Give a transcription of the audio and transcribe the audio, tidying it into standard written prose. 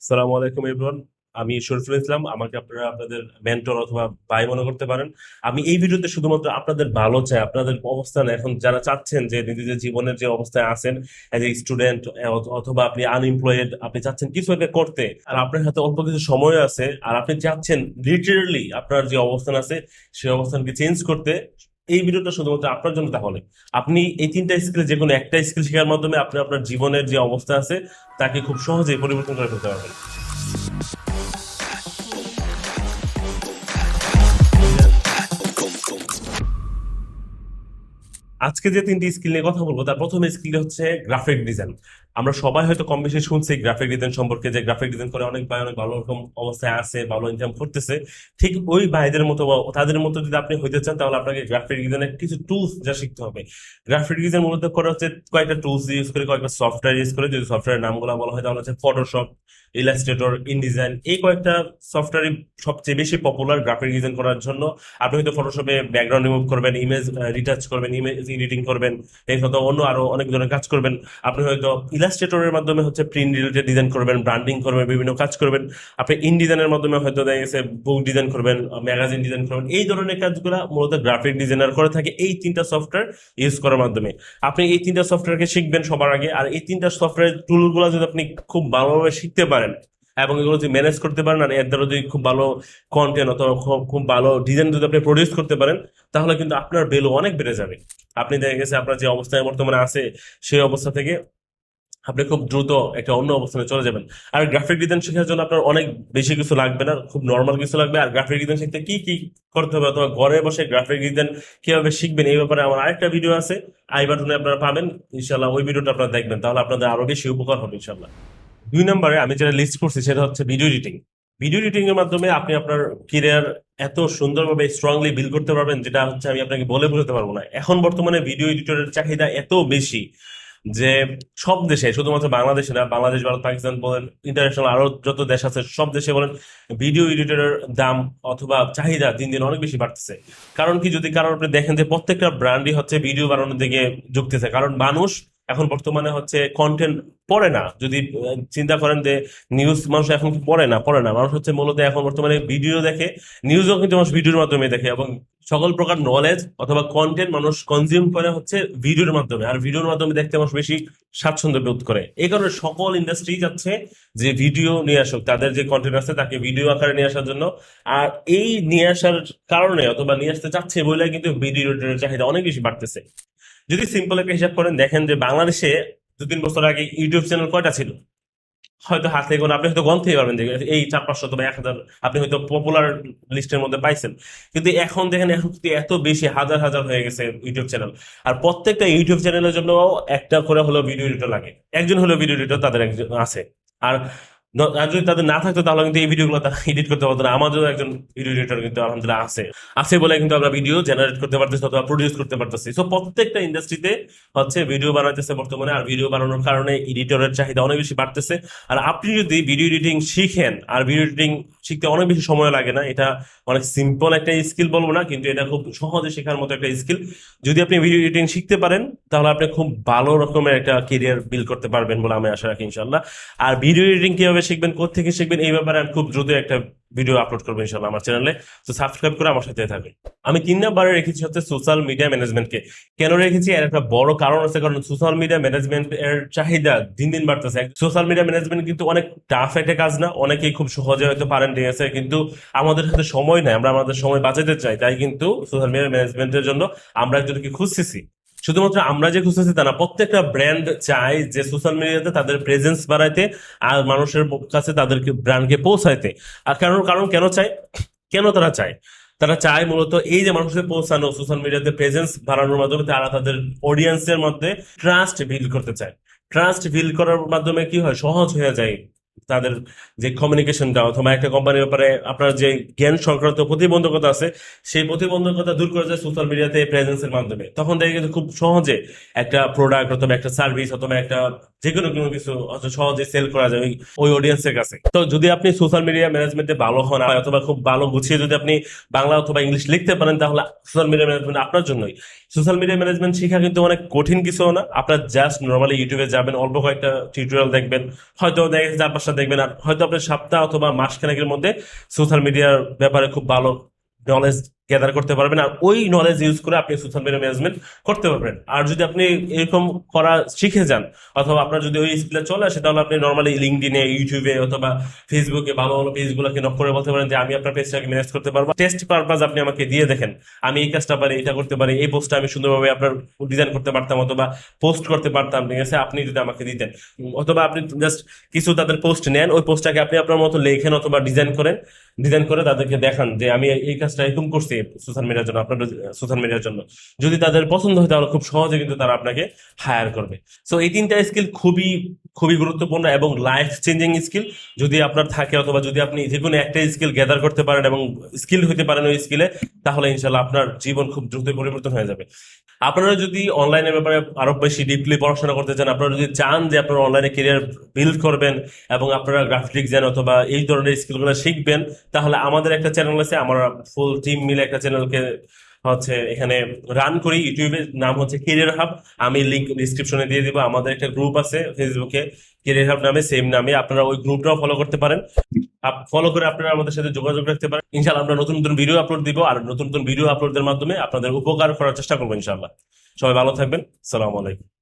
সালামু আলাইকুম এভরিওয়ান। আমি শরীফুল ইসলাম। আমাকে আপনারা আপনাদের মেন্টর অথবা ভাই মনে করতে পারেন। আমি এই ভিডিওতে শুধুমাত্র আপনাদের ভালো চাই, আপনাদের অবস্থান এখন যারা চাচ্ছেন যে নিজেদের জীবনের যে অবস্থায় আছেন, এজ এ স্টুডেন্ট অথবা আপনি আনএমপ্লয়েড, আপনি চাচ্ছেন কিছু একটা করতে, আর আপনার হাতে অল্প কিছু সময় আছে, আর আপনি চাচ্ছেন লিটারেলি আপনার যে অবস্থান আছে সেই অবস্থানকে চেঞ্জ করতে, এই ভিডিওটা শুধুমাত্র আপনার জন্য। তাহলে আপনি এই তিনটা স্কিল, যে কোনো একটা স্কিল শেখার মাধ্যমে আপনি আপনার জীবনের যে অবস্থা আছে তাকে খুব সহজেই পরিবর্তন করে ফেলতে পারবেন। আজকে যে তিনটি স্কিল নিয়ে কথা বলবো, তার প্রথম স্কিল হচ্ছে গ্রাফিক ডিজাইন। আমরা সবাই হয়তো কম বেশি শুনছি গ্রাফিক ডিজাইন সম্পর্কে, যে গ্রাফিক ডিজাইন করে অনেক ভাই অনেক ভালো রকম অবস্থায় আছে, ভালো ইনকাম করতেছে। ঠিক ওই ভাইদের মতো বা তাদের মতো যদি আপনি হইতে চান, তাহলে আপনাকে গ্রাফিক ডিজাইনের কিছু টুলস যা শিখতে হবে। গ্রাফিক ডিজাইন মূলত করা হচ্ছে কয়েকটা টুলস ইউজ করে, কয়েকটা সফটওয়্যার ইউজ করে। যদি সফটওয়্যারের নামগুলো বলা হয় তাহলে হচ্ছে ফটোশপ, ইলাস্ট্রেটর, ইনডিজাইন। এই কয়েকটা সফটওয়্যারই সবচেয়ে বেশি পপুলার গ্রাফিক ডিজাইন করার জন্য। আপনি হয়তো ফটোশপে ব্যাকগ্রাউন্ড রিমুভ করবেন, ইমেজ রিটাচ করবেন, ইমেজ এডিটিং করবেন, এই হয়তো অন্য আরো অনেক ধরনের কাজ করবেন। আপনি হয়তো ইলাস্ট্রেটরের মাধ্যমে হচ্ছে প্রিন্ট রিলেটেড ডিজাইন করবেন, ব্র্যান্ডিং করবেন, বিভিন্ন কাজ করবেন। আপনি ইন ডিজাইনের মাধ্যমে হয়তো দেখা গেছে বুক ডিজাইন করবেন, ম্যাগাজিন ডিজাইন করবেন। এই ধরনের কাজগুলো মূলত গ্রাফিক ডিজাইনার করে থাকে এই তিনটা সফটওয়্যার ইউজ করার মাধ্যমে। আপনি এই তিনটা সফটওয়্যারকে শিখবেন সবার আগে, আর এই তিনটা সফটওয়্যার টুলগুলো যদি আপনি খুব ভালোভাবে শিখতে পারেন এবং এগুলো যদি ম্যানেজ করতে পারেন, আর এর দ্বারা যদি খুব ভালো কন্টেন্ট অথবা খুব ভালো ডিজাইন যদি আপনি প্রডিউস করতে পারেন, তাহলে কিন্তু আপনার ভ্যালু অনেক বেড়ে যাবে। আপনি দেখা গেছে আপনার যে অবস্থায় বর্তমানে আছে সেই অবস্থা থেকে আপনি খুব দ্রুত একটা অন্য অবস্থানে চলে যাবেন। আর গ্রাফিক ডিজাইন শেখার জন্য আপনার অনেক বেশি কিছু লাগবে না, খুব নর্মাল কিছু লাগবে। আর গ্রাফিক ডিজাইন শিখতে কি কি করতে হবে অথবা ঘরে বসে গ্রাফিক ডিজাইন কিভাবে শিখবেন, এই ব্যাপারে আমার আরেকটা ভিডিও আছে, আই বাটনে আপনারা পাবেন ইনশাল্লাহ। ওই ভিডিওটা আপনারা দেখবেন, তাহলে আপনাদের আরো বেশি উপকার হবে ইনশাল্লাহ। 2 নম্বরে আমি যেটা লিস্ট করছি সেটা হচ্ছে ভিডিও এডিটিং। ভিডিও এডিটিং এর মাধ্যমে আপনি আপনার ক্যারিয়ার এত সুন্দরভাবে স্ট্রংলি বিল্ড করতে পারবেন, যেটা হচ্ছে আমি আপনাকে বলে বোঝাতে পারবো না। এখন বর্তমানে ভিডিও এডিটরের চাহিদা এত বেশি যে সব দেশে, শুধুমাত্র বাংলাদেশে না, বাংলাদেশ, ভারত, পাকিস্তান বলেন, ইন্টারন্যাশনাল আরো যত দেশ আছে সব দেশে বলেন, ভিডিও এডিটরের দাম অথবা চাহিদা দিন দিন অনেক বেশি বাড়তেছে। কারণ কি, যদি কারণ আপনি দেখেন যে প্রত্যেকটা ব্র্যান্ডই হচ্ছে ভিডিও বানানোর দিকে ঝুঁকতেছে। কারণ মানুষ এখন বর্তমানে হচ্ছে কন্টেন্ট পড়ে না। যদি চিন্তা করেন যে নিউজ মানুষ এখন কি পড়ে না, মানুষ হচ্ছে মূলত এখন বর্তমানে ভিডিও দেখে। নিউজও কিন্তু মানুষ ভিডিওর মাধ্যমে দেখে, এবং সকল প্রকার নলেজ অথবা কন্টেন্ট মানুষ কনজিউম করে হচ্ছে ভিডিওর মাধ্যমে। আর ভিডিওর মাধ্যমে দেখতে মানুষ বেশি স্বাচ্ছন্দ্য বোধ করে। এই কারণে সকল ইন্ডাস্ট্রি যাচ্ছে যে ভিডিও নিয়ে আসুক, তাদের যে কন্টেন্ট আছে তাকে ভিডিও আকারে নিয়ে আসার জন্য। আর এই নিয়ে আসার কারণে অথবা নিয়ে আসতে চাচ্ছে বলে কিন্তু ভিডিওর চাহিদা অনেক বেশি বাড়তেছে। যদি সিম্পল একটা হিসাব করেন, দেখেন যে বাংলাদেশে 2-3 বছর আগে ইউটিউব চ্যানেল কয়টা ছিল? হয়তো হাতে গোনা, আপনি হয়তো গন্তেই পারবেন যে এই 400-500 অথবা 1000 আপনি হয়তো পপুলার লিস্টের মধ্যে পাইছেন। কিন্তু এখন দেখেন, এখন কিন্তু এত বেশি হাজার হাজার হয়ে গেছে ইউটিউব চ্যানেল। আর প্রত্যেকটা ইউটিউব চ্যানেলের জন্য একটা করে হলো ভিডিও এডিটর লাগে, একজন হলো ভিডিও এডিটর তাদের একজন আছে। আর আর যদি তাদের না থাকতো তাহলে কিন্তু এই ভিডিওগুলো তারা এডিট করতে পারতো না। আমাদেরও একজন ভিডিও এডিটর কিন্তু আলহামদুলিল্লাহ আছে, আছে বলে কিন্তু আমরা ভিডিও জেনারেট করতে পারতেছি অথবা প্রডিউস করতে পারতেছি। তো প্রত্যেকটা ইন্ডাস্ট্রিতে হচ্ছে ভিডিও বানাইতেছে বর্তমানে, আর ভিডিও বানানোর কারণে এডিটরের চাহিদা অনেক বেশি বাড়তেছে। আর আপনি যদি ভিডিও এডিটিং শিখেন, আর ভিডিও এডিটিং শিখতে অনেক বেশি সময় লাগে না, এটা অনেক সিম্পল একটা স্কিল বলবো না, কিন্তু এটা খুব সহজে শেখার মতো একটা স্কিল। যদি আপনি ভিডিও এডিটিং শিখতে পারেন, তাহলে আপনি খুব ভালো রকমের একটা কেরিয়ার বিল্ড করতে পারবেন বলে আমি আশা রাখি ইনশাল্লাহ। আর ভিডিও এডিটিং কিভাবে শিখবেন, কোত্থেকে শিখবেন, এই ব্যাপারে আমি খুব দ্রুত একটা ভিডিও আপলোড করবো ইনশাল্লাহ আমার চ্যানেলে। তো সাবস্ক্রাইব করে আমার সাথে থাকবেন। আমি 3 নম্বরে রেখেছি হচ্ছে সোশ্যাল মিডিয়া ম্যানেজমেন্টকে। কেন রেখেছি, এর একটা বড় কারণ আছে, কারণ সোশ্যাল মিডিয়া ম্যানেজমেন্ট এর চাহিদা দিন দিন বাড়তেছে। সোশ্যাল মিডিয়া ম্যানেজমেন্ট কিন্তু অনেক টাফ একটা কাজ না, অনেকেই খুব সহজে হয়তো পারেন, ঠিক আছে, কিন্তু আমাদের হাতে সময় নাই, আমরা আমাদের সময় বাঁচাতে চাই, তাই কিন্তু সোশ্যাল মিডিয়া ম্যানেজমেন্টের জন্য আমরা একজনকে খুঁজতেছি। শুধুমাত্র আমরা যে খুঁজতেছি তা না, প্রত্যেকটা ব্র্যান্ড চায় যে সোশ্যাল মিডিয়াতে তাদের প্রেজেন্স বাড়াইতে, আর মানুষের কাছে তাদেরকে ব্র্যান্ডকে পৌঁছাইতে। আর কারণ কারণ কেন চায়, কেন তারা চায়? তারা চায় মূলত এই যে মানুষের পৌঁছানো, সোশ্যাল মিডিয়াতে প্রেজেন্স বাড়ানোর মাধ্যমে তারা তাদের অডিয়েন্সের মধ্যে ট্রাস্ট বিল্ড করতে চায়। ট্রাস্ট বিল্ড করার মাধ্যমে কি হয়, সহজ হয়ে যায় তাদের যে কমিউনিকেশনটা, অথবা একটা কোম্পানির ব্যাপারে আপনার যে জ্ঞান সংক্রান্ত প্রতিবন্ধকতা আছে, সেই প্রতিবন্ধকতা দূর করা যায় সোশ্যাল মিডিয়াতে প্রেজেন্সের মাধ্যমে। তখন দেখে কিন্তু খুব সহজে একটা প্রোডাক্ট অথবা একটা সার্ভিস অথবা একটা যে কোনো কোনো কিছু সহজে সেল করা যায় ওই অডিয়েন্সের কাছে। তো যদি আপনি সোশ্যাল মিডিয়া ম্যানেজমেন্টে ভালো হন অথবা খুব ভালো গুছিয়ে যদি আপনি বাংলা অথবা ইংলিশ লিখতে পারেন, তাহলে সোশ্যাল মিডিয়া ম্যানেজমেন্ট আপনার জন্যই। সোশ্যাল মিডিয়া ম্যানেজমেন্ট শেখা কিন্তু অনেক কঠিন কিছু না। আপনার জাস্ট নর্মালি ইউটিউবে যাবেন, অল্প কয়েকটা টিউটোরিয়াল দেখবেন, হয়তো দেখেন 4-5টা দেখবেন, আর হয়তো আপনার সপ্তাহ অথবা মাস খানেকের মধ্যে সোশ্যাল মিডিয়ার ব্যাপারে খুব ভালো নলেজ গ্যাদার করতে পারবেন, আর ওই নলেজ ইউজ করে আপনি সোশ্যাল মিডিয়া ম্যানেজমেন্ট করতে পারবেন। আর যদি আপনি এরকম করা শিখে যান অথবা আপনার যদি ওই স্কিলটা চলে আসে, তাহলে আপনি নর্মালি লিঙ্কডিনে, ইউটিউবে অথবা ফেসবুকে ভালো ভালো পেজগুলোকে নক করে বলতে পারেন যে আমি আপনার পেজটাকে ম্যানেজ করতে পারবো, টেস্ট পারপাস আপনি আমাকে দিয়ে দেখেন, আমি এই কাজটা পারি, এটা করতে পারি, এই পোস্টটা আমি সুন্দরভাবে আপনার ডিজাইন করতে পারতাম অথবা পোস্ট করতে পারতাম, ঠিক আছে, আপনি যদি আমাকে দিতেন। অথবা আপনি জাস্ট কিছু তাদের পোস্ট নেন, ওই পোস্টটাকে আপনি আপনার মতো লেখেন অথবা ডিজাইন করেন, ডিজাইন করে তাদেরকে দেখান যে আমি এই কাজটা এরকম করছি সোশ্যাল মিডিয়ার জন্য, আপনার সোশ্যাল মিডিয়ার জন্য। যদি তাদের পছন্দ হয় তাহলে খুব সহজে কিন্তু তারা আপনাকে হায়ার করবে। সো এই তিনটা স্কিল খুবই খুবই গুরুত্বপূর্ণ এবং লাইফ চেঞ্জিং স্কিল যদি আপনার থাকে, অথবা যদি আপনি যে কোনো একটা স্কিল গ্যাদার করতে পারেন এবং স্কিল হতে পারেন ওই স্কিলে, তাহলে ইনশাল্লাহ আপনার জীবন খুব দ্রুত পরিবর্তন হয়ে যাবে। আপনারা যদি অনলাইনের ব্যাপারে আরো বেশি ডিপলি পড়াশোনা করতে চান, আপনারা যদি চান যে আপনারা অনলাইনে কেরিয়ার বিল্ড করবেন এবং আপনারা গ্রাফিক ডিজাইন অথবা এই ধরনের স্কিলগুলো শিখবেন, তাহলে আমাদের একটা চ্যানেল আছে, আমরা ফুল টিম মিলে একটা চ্যানেলকে এখানে রান করি ইউটিউবে, নাম হচ্ছে কেরিয়ার হাব। আমি লিংক ডিসক্রিপশনে দিয়ে দিব। আমাদের একটা গ্রুপ আছে ফেসবুকে, কেরিয়ার হাব নামে, সেম নামে, আপনারা ওই গ্রুপটাও ফলো করতে পারেন। ফলো করে আপনারা আমাদের সাথে যোগাযোগ রাখতে পারেন। ইনশাআল্লাহ আমরা নতুন নতুন ভিডিও আপলোড দিব, আর নতুন নতুন ভিডিও আপলোডের মাধ্যমে আপনাদের উপকার করার চেষ্টা করবো ইনশাআল্লাহ। সবাই ভালো থাকবেন। আসসালামু আলাইকুম।